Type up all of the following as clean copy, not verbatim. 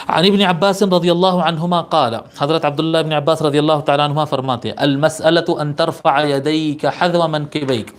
عن ابن عباس رضی اللہ عنہما قال، حضرت عبداللہ ابن عباس رضی اللہ تعالیٰ عنہما فرماتے ہیں المسألة ان ترفع یدیک حذو منکبیک،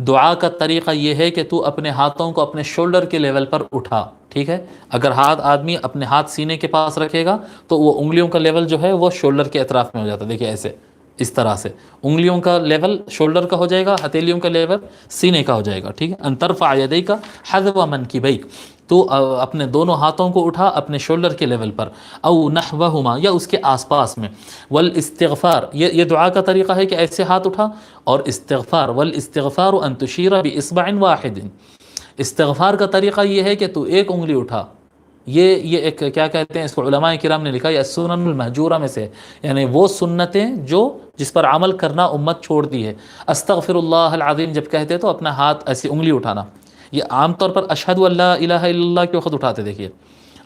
دعا کا طریقہ یہ ہے کہ تو اپنے ہاتھوں کو اپنے شولڈر کے لیول پر اٹھا، ٹھیک ہے؟ اگر آدمی اپنے ہاتھ سینے کے پاس رکھے گا تو وہ انگلیوں کا لیول جو ہے وہ شولڈر کے اطراف میں ہو جاتا ہے، دیکھیں ایسے، اس طرح سے انگلیوں کا لیول شولڈر کا ہو جائے گا، ہتھیلیوں کا لیول سینے کا ہو جائے گا، ٹھیک ہے؟ ان ترفع یدیک حذو منکبیک، تو اپنے دونوں ہاتھوں کو اٹھا اپنے شولڈر کے لیول پر، او نحوہما، یا اس کے آس پاس میں، والاستغفار، یہ دعا کا طریقہ ہے کہ ایسے ہاتھ اٹھا، اور استغفار، والاستغفار ان تشیر باصبع واحد، استغفار کا طریقہ یہ ہے کہ تو ایک انگلی اٹھا، یہ ایک کیا کہتے ہیں اس کو، علماء کرام نے لکھا یہ السنن المہجورہ میں سے، یعنی وہ سنتیں جس پر عمل کرنا امت چھوڑ دی ہے۔ استغفر اللہ العظیم جب کہتے تو اپنا ہاتھ ایسی انگلی اٹھانا، یہ عام طور پر اشہد ان لا الہ الا اللہ کے وقت اٹھاتے، دیکھیے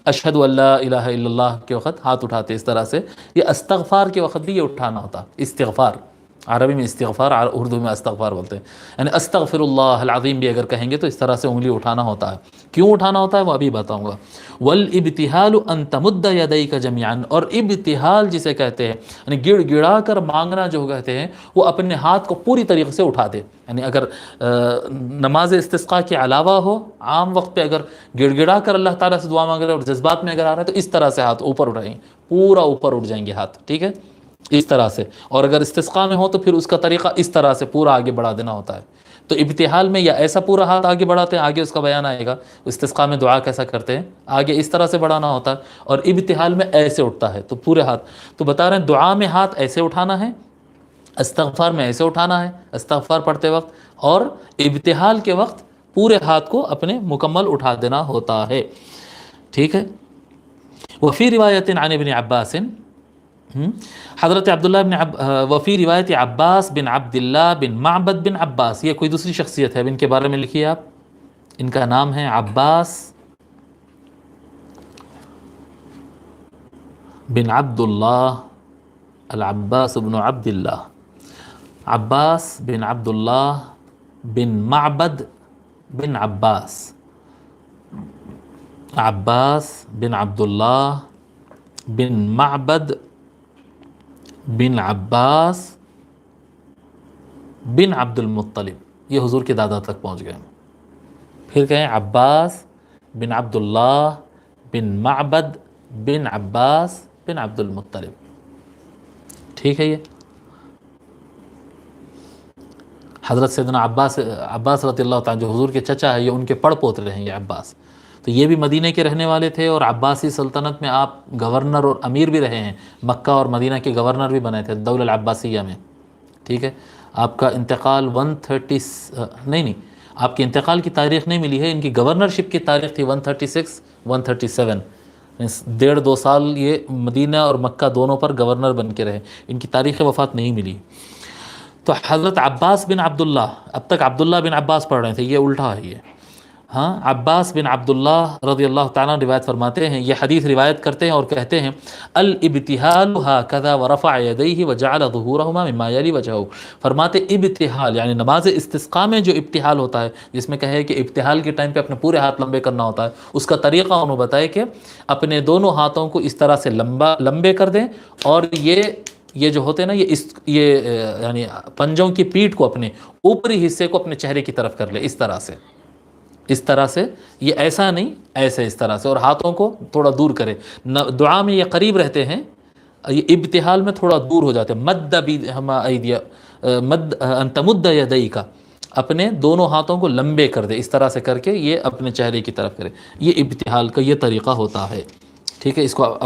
اشہد ان لا الہ الا اللہ کے وقت ہاتھ اٹھاتے اس طرح سے، یہ استغفار کے وقت بھی یہ اٹھانا ہوتا، استغفار، عربی میں استغفار، اردو میں استغفار بولتے ہیں، یعنی استغفر اللہ العظیم بھی اگر کہیں گے تو اس طرح سے انگلی اٹھانا ہوتا ہے۔ کیوں اٹھانا ہوتا ہے وہ ابھی بتاؤں گا۔ والابتہال ان تمد یدیک جميعا، اور ابتہال جسے کہتے ہیں یعنی گڑ گڑا کر مانگنا جو کہتے ہیں، وہ اپنے ہاتھ کو پوری طریقے سے اٹھا دے، یعنی اگر نماز استسقاء کے علاوہ ہو، عام وقت پہ اگر گڑ گڑا کر اللہ تعالیٰ سے دعا مانگ رہے اور جذبات میں اگر آ رہا ہے تو اس طرح سے ہاتھ اوپر اٹھائیں، پورا اوپر اٹھ جائیں گے ہاتھ، ٹھیک ہے؟ اس طرح سے، اور اگر استسقاء میں ہو تو پھر اس کا طریقہ اس طرح سے پورا آگے بڑھا دینا ہوتا ہے۔ تو ابتحال میں یا ایسا پورا ہاتھ آگے بڑھاتے ہیں، آگے اس کا بیان آئے گا، استسقاء میں دعا کیسا کرتے ہیں، آگے اس طرح سے بڑھانا ہوتا ہے، اور ابتحال میں ایسے اٹھتا ہے، تو پورے ہاتھ، تو بتا رہے ہیں دعا میں ہاتھ ایسے اٹھانا ہے، استغفار میں ایسے اٹھانا ہے استغفار پڑھتے وقت، اور ابتحال کے وقت پورے ہاتھ کو اپنے مکمل اٹھا دینا ہوتا ہے، ٹھیک ہے؟ وفی روایت عن ابن عباس، حضرت عبداللہ وفی روایت عباس بن عبداللہ بن معبد بن عباس، یہ کوئی دوسری شخصیت ہے، اب ان کے بارے میں لکھیے آپ، ان کا نام ہے عباس بن عبداللہ، العباس بن عبداللہ، عباس بن عبداللہ بن معبد بن عباس، عباس بن عبداللہ بن معبد بن عباس بن عبد المطلب، یہ حضور کے دادا تک پہنچ گئے۔ پھر کہیں عباس بن عبداللہ بن معبد بن عباس بن عبد المطلب، ٹھیک ہے؟ یہ حضرت سیدنا عباس رضی اللہ تعالیٰ جو حضور کے چچا ہے، یہ ان کے پڑ پوترے ہیں، یہ عباس، تو یہ بھی مدینہ کے رہنے والے تھے، اور عباسی سلطنت میں آپ گورنر اور امیر بھی رہے ہیں، مکہ اور مدینہ کے گورنر بھی بنے تھے دولہ العباسیہ میں، ٹھیک ہے؟ آپ کا انتقال 130 نہیں آپ کے انتقال کی تاریخ نہیں ملی ہے، ان کی گورنرشپ کی تاریخ تھی 136 137، 1.5-2 سال یہ مدینہ اور مکہ دونوں پر گورنر بن کے رہے، ان کی تاریخ وفات نہیں ملی۔ تو حضرت عباس بن عبداللہ، اب تک عبداللہ بن عباس پڑھ رہے تھے، یہ الٹا ہے، یہ ہاں عباس بن عبداللہ رضی اللہ تعالیٰ روایت فرماتے ہیں، یہ حدیث روایت کرتے ہیں اور کہتے ہیں الابتحال هكذا ورفع يديه وجعل ظهورهما مما يلي وجهه، فرماتے ابتحال یعنی نماز استسقاء میں جو ابتحال ہوتا ہے، جس میں کہے کہ ابتحال کے ٹائم پہ اپنے پورے ہاتھ لمبے کرنا ہوتا ہے، اس کا طریقہ انہوں بتائے کہ اپنے دونوں ہاتھوں کو اس طرح سے لمبے کر دیں، اور یہ جو ہوتے ہیں نا، یہ یعنی پنجوں کی پیٹھ کو اپنے اوپری حصے کو اپنے چہرے کی طرف کر لے، اس طرح سے یہ ایسا نہیں، ایسے اس طرح سے، اور ہاتھوں کو تھوڑا دور کرے، دعا میں یہ قریب رہتے ہیں، یہ ابتحال میں تھوڑا دور ہو جاتے ہیں، مد ان تمد یدیک، اپنے دونوں ہاتھوں کو لمبے کر دے، اس طرح سے کر کے یہ اپنے چہرے کی طرف کرے، یہ ابتحال کا یہ طریقہ ہوتا ہے، ٹھیک ہے؟ اس کو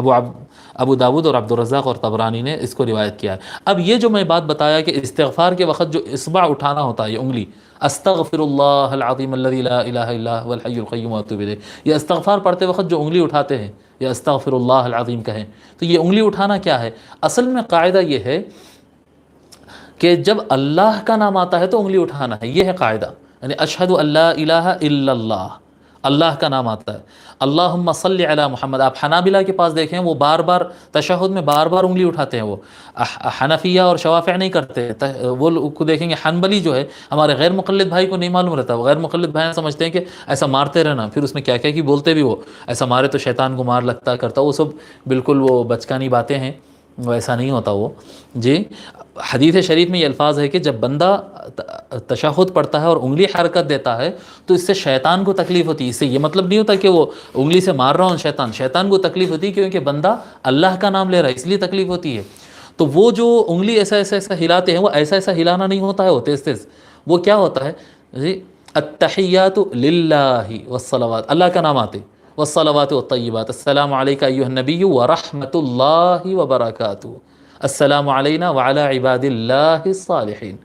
ابو داود اور عبدالرزاق اور طبرانی نے اس کو روایت کیا ہے۔ اب یہ جو میں بات بتایا کہ استغفار کے وقت جو اصبع اٹھانا ہوتا ہے، یہ انگلی، استغفر اللہ العظیم الذی لا الہ الا هو الحی القیوم واتوب الیہ، یہ استغفار پڑھتے وقت جو انگلی اٹھاتے ہیں، یہ استغفر اللہ العظیم کہیں، تو یہ انگلی اٹھانا کیا ہے؟ اصل میں قاعدہ یہ ہے کہ جب اللہ کا نام آتا ہے تو انگلی اٹھانا ہے، یہ ہے قاعدہ، یعنی اشہد ان لا الہ الا اللہ، اللہ کا نام آتا ہے. اللہم صلی علی محمد. آپ حنابلہ کے پاس دیکھیں وہ بار بار تشہد میں بار بار انگلی اٹھاتے ہیں. وہ حنفیہ اور شوافع نہیں کرتے. وہ کو دیکھیں گے حنبلی جو ہے ہمارے غیر مقلد بھائی کو نہیں معلوم رہتا. وہ غیر مقلد بھائی سمجھتے ہیں کہ ایسا مارتے رہنا, پھر اس میں کیا کیا کی بولتے بھی, وہ ایسا مارے تو شیطان کو مار لگتا کرتا, وہ سب بالکل وہ بچکانی باتیں ہیں, وہ ایسا نہیں ہوتا وہ. جی حدیث شریف میں یہ الفاظ ہے کہ جب بندہ تشہد پڑھتا ہے اور انگلی حرکت دیتا ہے تو اس سے شیطان کو تکلیف ہوتی ہے. اس سے یہ مطلب نہیں ہوتا کہ وہ انگلی سے مار رہا ہوں شیطان کو تکلیف ہوتی ہے کیونکہ بندہ اللہ کا نام لے رہا ہے, اس لیے تکلیف ہوتی ہے. تو وہ جو انگلی ایسا ہلاتے ہیں وہ ایسا ہلانا نہیں ہوتا ہے, وہ تیز تیز. وہ کیا ہوتا ہے جی, التحیات للہ والصلوات, اللہ کا نام آتے, والصلوات والطیبات, السلام علیک ایھا النبی ورحمۃ اللہ وبرکاتہ, السلام علینا وعلی عباد اللہ الصالحین,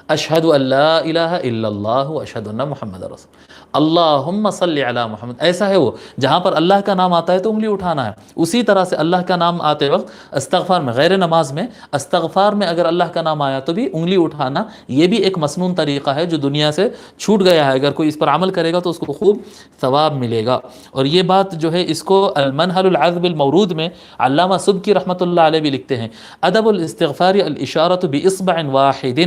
اشہد ان لا الہ الا اللہ واشہد ان محمد رسول, اللہم صلی علی محمد. ایسا ہے وہ جہاں پر اللہ کا نام آتا ہے تو انگلی اٹھانا ہے. اسی طرح سے اللہ کا نام آتے وقت استغفار میں, غیر نماز میں استغفار میں اگر اللہ کا نام آیا تو بھی انگلی اٹھانا, یہ بھی ایک مسنون طریقہ ہے جو دنیا سے چھوٹ گیا ہے. اگر کوئی اس پر عمل کرے گا تو اس کو خوب ثواب ملے گا. اور یہ بات جو ہے اس کو المنہل العذب المورود میں علامہ سبکی رحمۃ اللہ علیہ بھی لکھتے ہیں, ادب الاستغفار الاشارۃ باصبع واحد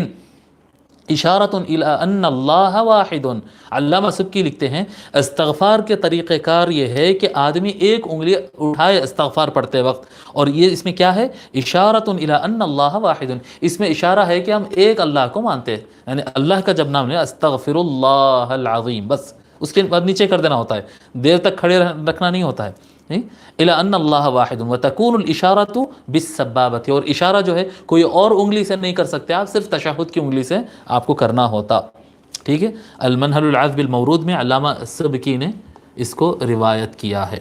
اشارۃ الی ان اللہ واحد. علامہ سبکی لکھتے ہیں استغفار کے طریقہ کار یہ ہے کہ آدمی ایک انگلی اٹھائے استغفار پڑھتے وقت, اور یہ اس میں کیا ہے, اشارۃ الی ان اللہ واحد, اس میں اشارہ ہے کہ ہم ایک اللہ کو مانتے ہیں. یعنی اللہ کا جب نام لیں استغفر اللہ العظیم, بس اس کے بعد نیچے کر دینا ہوتا ہے, دیر تک کھڑے رکھنا نہیں ہوتا ہے. الی ان اللہ واحد وتکون الاشارۃ بالسبابۃ, اور اشارہ جو ہے کوئی اور انگلی سے نہیں کر سکتے آپ, صرف تشہد کی انگلی سے آپ کو کرنا ہوتا. ٹھیک ہے, المنہل العذب المورود میں علامہ سبکی نے اس کو روایت کیا ہے.